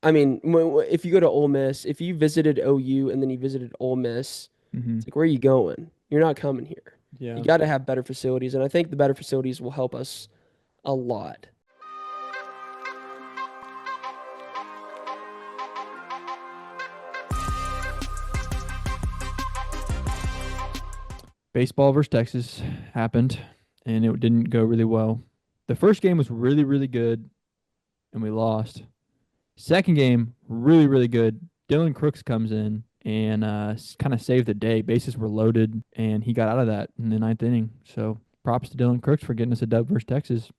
I mean, if you go to Ole Miss, if you visited OU and then you visited Ole Miss, Hmm. it's like, where are you going? You're not coming here. You Yeah. got to have better facilities, and I think the better facilities will help us a lot. Baseball versus Texas happened, and it didn't go really well. The first game was really, really good, and we lost. Second game, really, really good. Dylan Crooks comes in and kind of saved the day. Bases were loaded, and he got out of that in the ninth inning. So props to Dylan Crooks for getting us a dub versus Texas.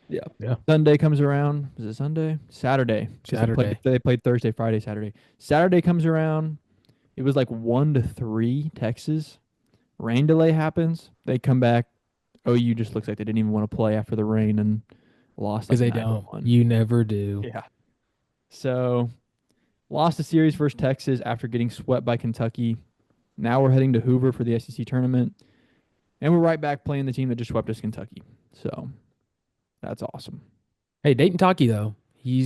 Yeah. Yeah. Sunday comes around. Was it Sunday? Saturday, because Saturday. they played Thursday, Friday, Saturday. Saturday comes around. It was like 1-3 Texas. Rain delay happens. They come back. OU just looks like they didn't even want to play after the rain and lost Because like they 9 to don't. 1. You never do. Yeah. So lost the series versus Texas after getting swept by Kentucky. Now we're heading to Hoover for the SEC tournament, and we're right back playing the team that just swept us, Kentucky. So that's awesome. Hey, Dayton Taki though, he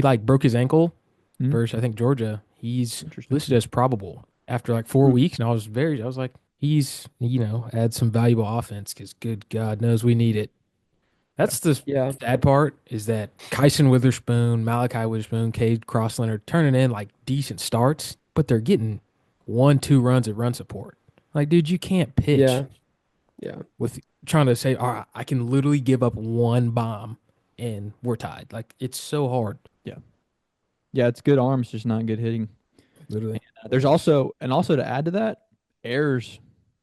like broke his ankle Hmm. versus I think Georgia. He's Interesting. listed as probable after like 4 weeks, and I was like, he's add some valuable offense because good God knows we need it. Yeah. That's the Yeah. sad part is that Kyson Witherspoon, Malachi Witherspoon, Cade Crossland are turning in like decent starts, but they're getting 1, 2 runs at run support. Like, dude, you can't pitch Yeah. Yeah. with trying to say, all right, I can literally give up one bomb and we're tied. Like, it's so hard. Yeah. Yeah, it's good arms, just not good hitting. Literally. There's also to add to that, errors.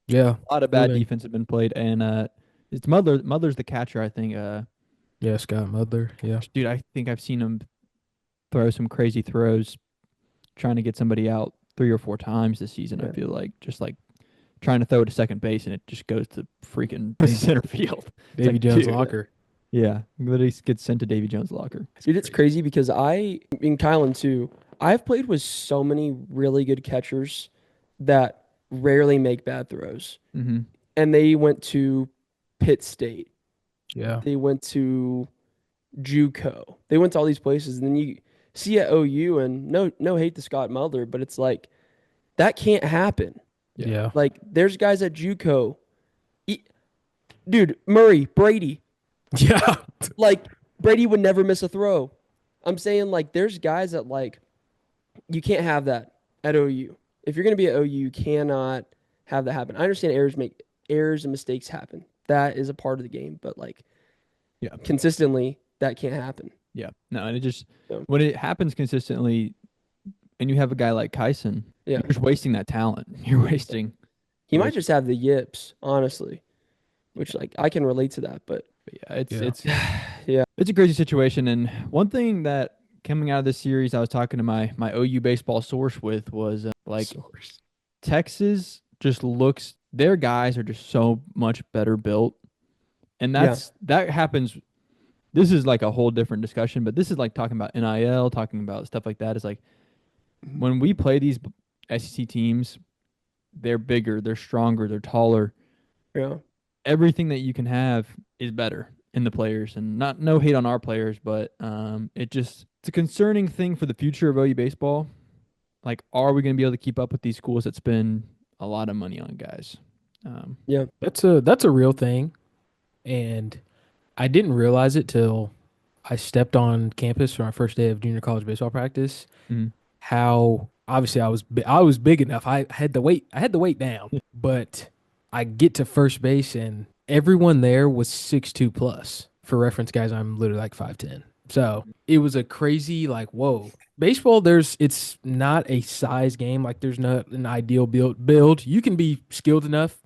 Yeah. A lot of bad Fielding. defense have been played, and it's Mother's the catcher, I think. Yeah, Scott Mudler. Yeah. Dude, I think I've seen him throw some crazy throws, trying to get somebody out 3 or 4 times this season. I Yeah. feel like just like trying to throw to second base, and it just goes to freaking Dave- center field. It's Davy like, Jones dude, locker. yeah, literally gets sent to Davy Jones' locker. Dude, it's crazy because in Kylan too, I've played with so many really good catchers that rarely make bad throws. Mm-hmm. And they went to Pitt State. Yeah. They went to JUCO. They went to all these places, and then you see at OU, and no hate to Scott Mulder, but it's like that can't happen. Yeah. Yeah. Like there's guys at JUCO, E- dude, Murray, Brady, Yeah. like Brady would never miss a throw. I'm saying like there's guys that like you can't have that at OU. If you're gonna be at OU, you cannot have that happen. I understand errors and mistakes happen. That is a part of the game, but like Yeah. consistently, that can't happen. Yeah. No, and it just So when it happens consistently, and you have a guy like Kyson, yeah, you're just wasting that talent. You're wasting. he You're might wasting. just have the yips, honestly, which like I can relate to that. But But yeah, it's Yeah. it's yeah, it's a crazy situation. And one thing that coming out of this series, I was talking to my OU baseball source with was like Source. Texas just looks. Their guys are just so much better built, and yeah, that happens. This is like a whole different discussion, but this is like talking about NIL, talking about stuff like that. It's like when we play these SEC teams, they're bigger, they're stronger, they're taller. yeah, Everything that you can have is better in the players, and not no hate on our players, but it's a concerning thing for the future of OU baseball. Like, are we going to be able to keep up with these schools that spend a lot of money on guys? yeah. That's a real thing. And I didn't realize it till I stepped on campus for my first day of junior college baseball practice. Mhm. How obviously I was big enough. I had the weight down, but I get to first base and everyone there was 6'2" plus. For reference, guys, I'm literally like 5'10". So it was a crazy like whoa. Baseball, it's not a size game. Like there's not an ideal build. You can be skilled enough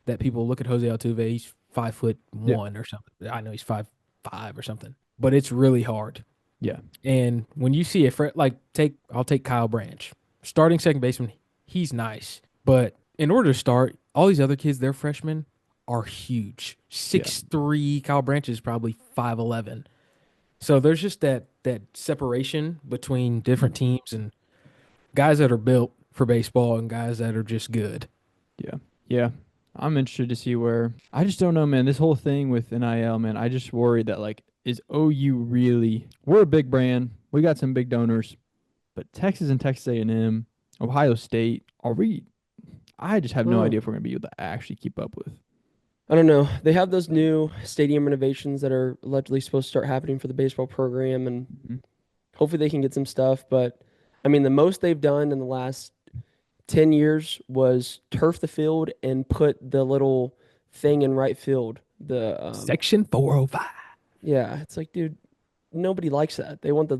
that people look at Jose Altuve. He's 5'1" or something. I know he's 5'5" or something, but it's really hard. Yeah. And when you see I'll take Kyle Branch, starting second baseman. He's nice, but in order to start, all these other kids, they're freshmen, are huge. 6'3". Kyle Branch is probably 5'11". So there's just that separation between different teams and guys that are built for baseball and guys that are just good. Yeah. Yeah. I'm interested to see where I just don't know, man. This whole thing with NIL, man, I just worry that like is OU really we're a big brand. we got some big donors, but Texas and Texas A&M, Ohio State, are we? I just have no Oh, idea if we're gonna be able to actually keep up with. I don't know. They have those new stadium renovations that are allegedly supposed to start happening for the baseball program, and Mhm. hopefully they can get some stuff. But I mean, the most they've done in the last 10 years was turf the field and put the little thing in right field. Section 405. Yeah, it's like, dude, nobody likes that. They want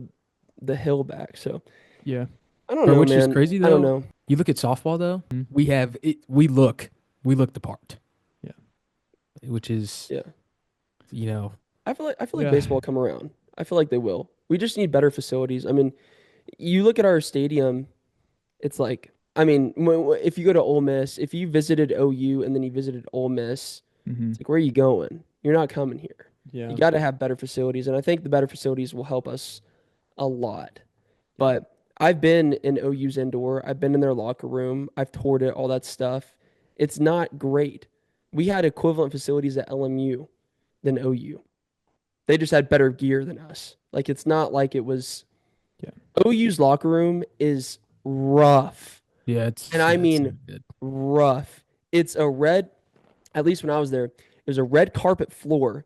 the hill back. So Yeah. I don't Bro, know, which is man. crazy I don't though. know. You look at softball though. Mhm. We have it. We look the part, Yeah. which is Yeah. you know I feel like Yeah. baseball will come around. I feel like they will. We just need better facilities. I mean, you look at our stadium, it's like, I mean, if you go to Ole Miss, if you visited OU and then you visited Ole Miss, Hmm. it's like, where are you going? You're not coming here. You Yeah. got to have better facilities, and I think the better facilities will help us a lot. Yeah. But I've been in OU's indoor. I've been in their locker room. I've toured it, all that stuff. It's not great. We had equivalent facilities at LMU than OU. They just had better gear than us. Like it's not like it was Yeah. OU's locker room is rough. yeah And it's I yeah it's mean not good. rough. It's a red, at least when I was there, it was a red carpet floor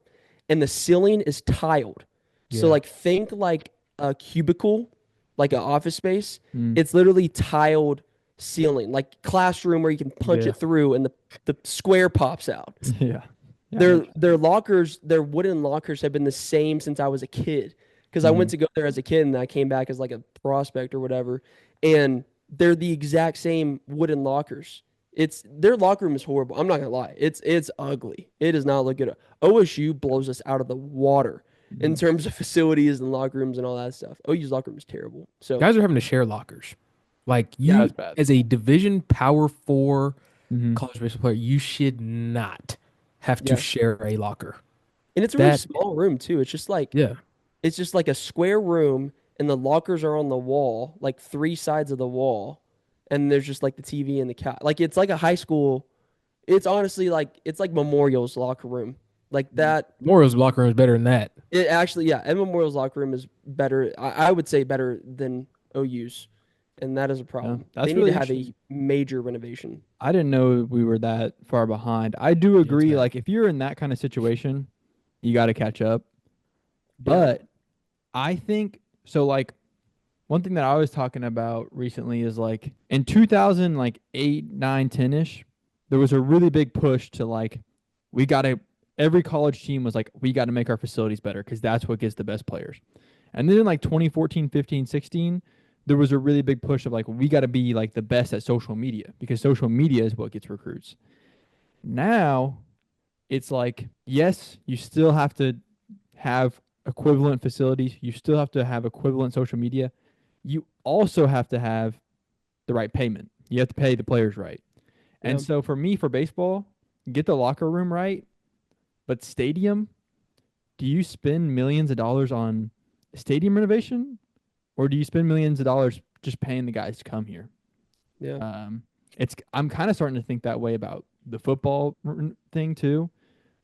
and the ceiling is tiled. So Yeah. like think like a cubicle, like an office space. Mm. It's literally tiled ceiling, like classroom where you can punch Yeah. it through and the square pops out. Yeah. Yeah. Their lockers, their wooden lockers have been the same since I was a kid. Because I Hmm. went to go there as a kid and I came back as like a prospect or whatever. And they're the exact same wooden lockers. It's their locker room is horrible. I'm not gonna lie. It's ugly. It does not look good. OSU blows us out of the water in Hmm. terms of facilities and locker rooms and all that stuff. OU's locker room is terrible. So Guys are having to share lockers. Like Yeah, you, it's bad. as a Division Power Four Hmm. college baseball player, you should not have to yeah. share a locker. And it's a really That small room too. yeah, It's just like a square room, and the lockers are on the wall, like three sides of the wall, and there's just like the TV and the couch. Like it's like a high school. It's honestly like it's like Memorial's locker room, like that. Memorial's locker room is better than that. It actually, yeah, and Memorial's locker room is better. I would say better than OU's, and that is a Yeah. problem. They That's need to really have interesting. a major renovation. I didn't know we were that far behind. I do Yeah, it's agree. bad. Like, if you're in that kind of situation, you got to catch up. Yeah, But I think so. Like, one thing that I was talking about recently is like in 2000, like 8, 9, 10 ish, there was a really big push to like, we got to, every college team was like, we got to make our facilities better because that's what gets the best players. And then in like 2014, 15, 16, there was a really big push of like, we got to be like the best at social media because social media is what gets recruits. Now it's like, yes, you still have to have equivalent facilities. You still have to have equivalent social media. You also have to have the right payment. You have to pay the players right. yeah, And so for me, for baseball, get the locker room right, but stadium, do you spend millions of dollars on stadium renovation or do you spend millions of dollars just paying the guys to come here? yeah, Um, I'm kind of starting to think that way about the football thing too.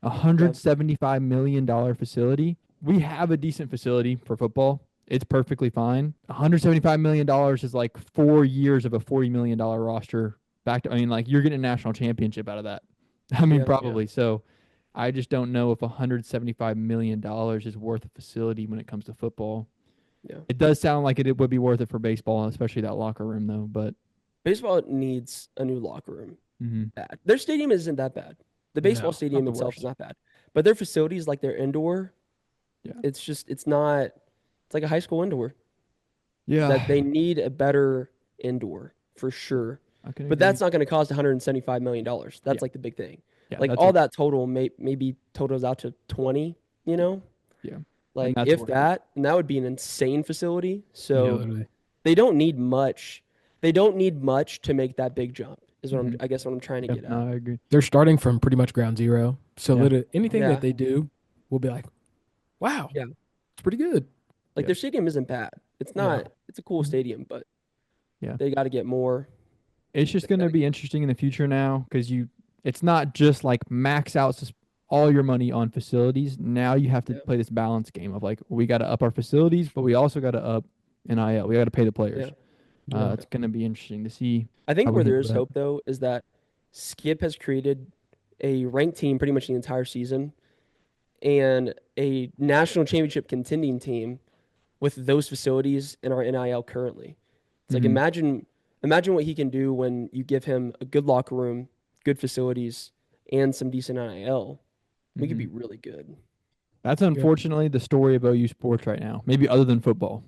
A yeah, $175 million facility. We have a decent facility for football. It's perfectly fine. $175 million is like 4 years of a $40 million roster. Back to, I mean, like you're getting a national championship out of that. I mean, yeah, Yeah. probably. So I just don't know if $175 million is worth a facility when it comes to football. yeah. It does sound like it would be worth it for baseball, especially that locker room though. But Baseball needs a new locker room. mhm. Bad. Their stadium isn't that bad. The baseball No. Not stadium the itself is worst. not bad, but their facilities, like their indoor, Yeah. it's not. It's like a high school indoor. That Yeah, they need a better indoor for sure. I can But agree. that's not going to cost $175 million. Yeah. That's like the big thing. Yeah, Like that's all it. that total maybe totals out to 20, you know? Yeah. And Like that's if worth it. that, and that would be an insane facility. Yeah, So literally. they don't need much. They don't need much to make that big jump. Is what Mhm. I guess what I'm trying to Yeah, get no, at. I agree. They're starting from pretty much ground zero. So Yeah. literally anything that Yeah. they do will be like, wow, Yeah. it's pretty good. Like Yeah. their stadium isn't bad. It's Yeah. not it's a cool Mhm. stadium, but Yeah. they got to get more. It's just They going to gotta be get, interesting in the future now because it's not just like max out all your money on facilities. Now you have to Yeah. play this balance game of like, we got to up our facilities, but we also got to up NIL. We got to pay the players. Yeah. Yeah. It's going to be interesting to see I how think we where there handle is that. hope though is that Skip has created a ranked team pretty much the entire season and a national championship contending team with those facilities in our NIL currently. It's like Mhm. imagine what he can do when you give him a good locker room, good facilities, and some decent NIL. We could be Mhm. really good. That's unfortunately the story of OU sports right now. Maybe other than football.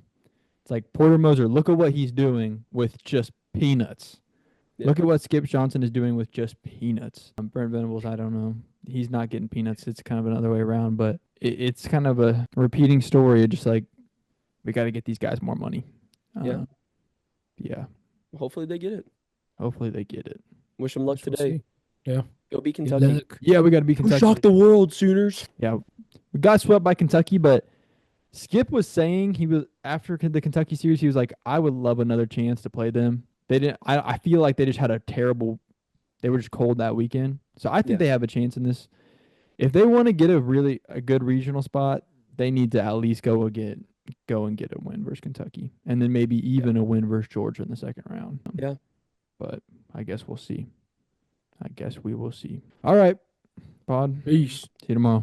It's like Porter Moser, look at what he's doing with just peanuts. Yeah. Look at what Skip Johnson is doing with just peanuts. Brent Venables, I don't know. He's not getting peanuts. It's kind of another way around, but it's kind of a repeating story. Just like, we got to get these guys more money. Yeah. Yeah. Hopefully they get it. Hopefully they get it. Wish them luck Guess we'll today. see. Yeah. Go beat Good Kentucky. luck. Yeah, we got to be Go Kentucky. shock the world, Sooners. Yeah, we got swept by Kentucky, but Skip was saying he was after the Kentucky series. He was like, I would love another chance to play them. They didn't. I feel like they just had a terrible. They were just cold that weekend, so I think Yeah. they have a chance in this. If they want to get a good regional spot, they need to at least go and get a win versus Kentucky, and then maybe even a win versus Georgia in the second round. Yeah. But I guess we'll see. I guess we will see. All right, Pod. Peace. See you tomorrow.